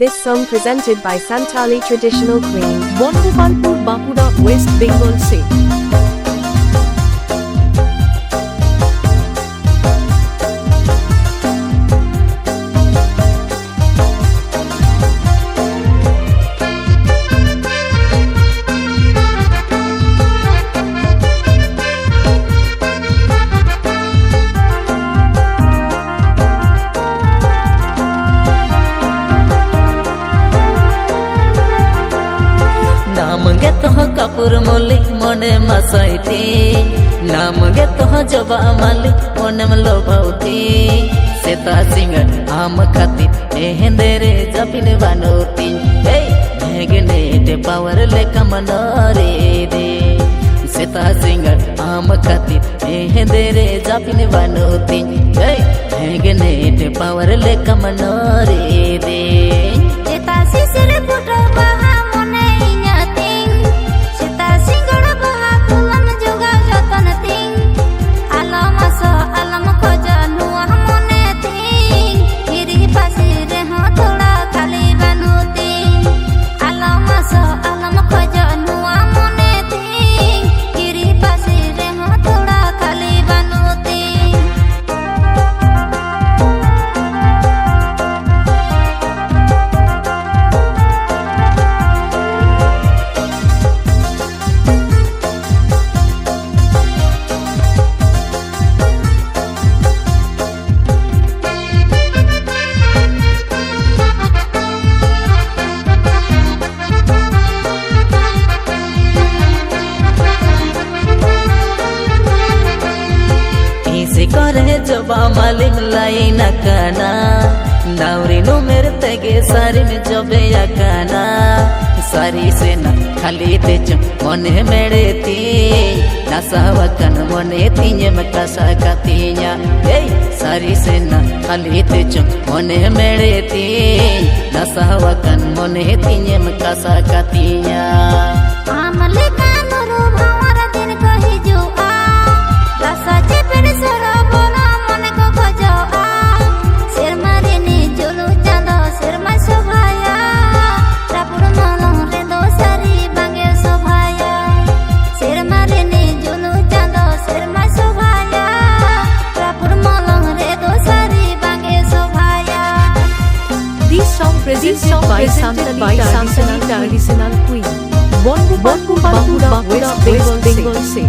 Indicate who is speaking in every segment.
Speaker 1: This song presented by Santali Traditional Queen.
Speaker 2: Banagopalpur Bankura West Bengal से
Speaker 3: नाम गे तो कपूर मोली मने मसाइती नाम गे तो जबा माली मने लोभावती सेता सिंगर आम खाती हेंदेरे जपिन बानोती भेगने दे पावर ले कमनरे दे सेता सिंगर आम खाती हेंदेरे जपिन बानोती भेगने दे पावर ले कमनरे दे
Speaker 4: सेता सिसर फुटो बहा मने इኛतिं सेता सिंगड़ बहा कुलम जोगा जतन तिं आलमस आलम खोज नुआ मने तिं गिरी पासी रे हो थोड़ा खाली बानुती आलमस आलम खोज नुआ मने तिं गिरी पासी रे हो थोड़ा खाली बानुती
Speaker 3: से करे जबा मालिम लाई नकाना नावरी नो मेरे तेगे सारी में जबे यकाना सारी से न खाली तेज मने मेरे ती नसावकन मने तीnye मकसा कतिnya सारी से न खाली तेज मने मेरे ती नसावकन मने तीnye मकसा कतिnya
Speaker 4: आमले कानरो भावर दिन कहि जो आ रसा चेपेड़ सरा बना मन को खोजो आ सिर मारे ने जोलो चांदो सिर मा शोभाया रापुर मलो रे दो सारी बांगे शोभाया सिर मारे ने जोलो चांदो सिर मा शोभाया रापुर मलो रे दो सारी बांगे शोभाया
Speaker 2: This song presented by Santali Traditional Queen. Banagopalpur Bankura West Bengal से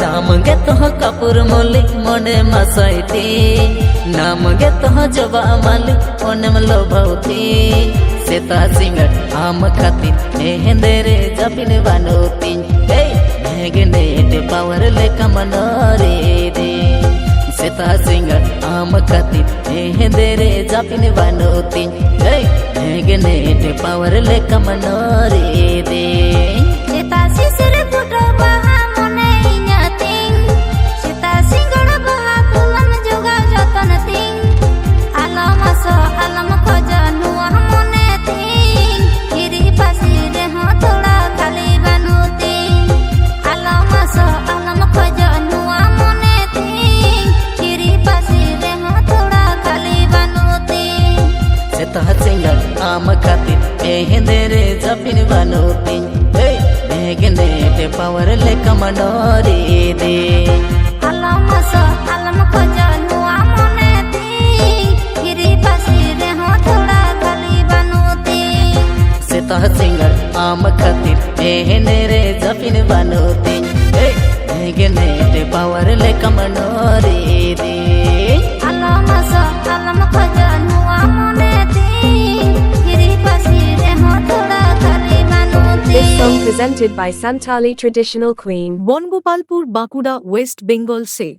Speaker 3: नाम गे तो कपूर मोली मने मसाइती नाम गे तो जबा माली मने लोभावती सेता सिंगर आम खाती हेंदेरे जपिन बानोती भेगने दे पावर ले कमनरे दे सेता सिंगर आम खाती हेंदेरे जपिन बानोती भेगने दे पावर ले कमनरे दे
Speaker 4: सेता सिसर फुटो बहा मने इኛतिं सेता सिंगड़ बहा कुलम जोगा जतन तिं आलमस आलम खोज नुआ मने तिं गिरी पासी रे हो थोड़ा खाली बानुती आलमस आलम खोज नुआ मने तिं गिरी पासी रे हो थोड़ा खाली बानुती
Speaker 3: सेता सिंगर आम खाती हेंदेरे जपिन बानोती भेगने दे पावर ले कमनरे दे
Speaker 4: आलमस आलम खोज नुआ मने तिं गिरी पासी रे हो थोड़ा खाली बानुती
Speaker 3: सेता सिंगर आम खाती हेंदेरे जपिन बानोती भेगने दे पावर ले कमनरे दे
Speaker 4: आलमस आलम खोज नुआ मने तिं गिरी पासी रे हो थोड़ा खाली बानुती
Speaker 1: This song presented by Santali Traditional Queen.
Speaker 2: Banagopalpur Bankura West Bengal से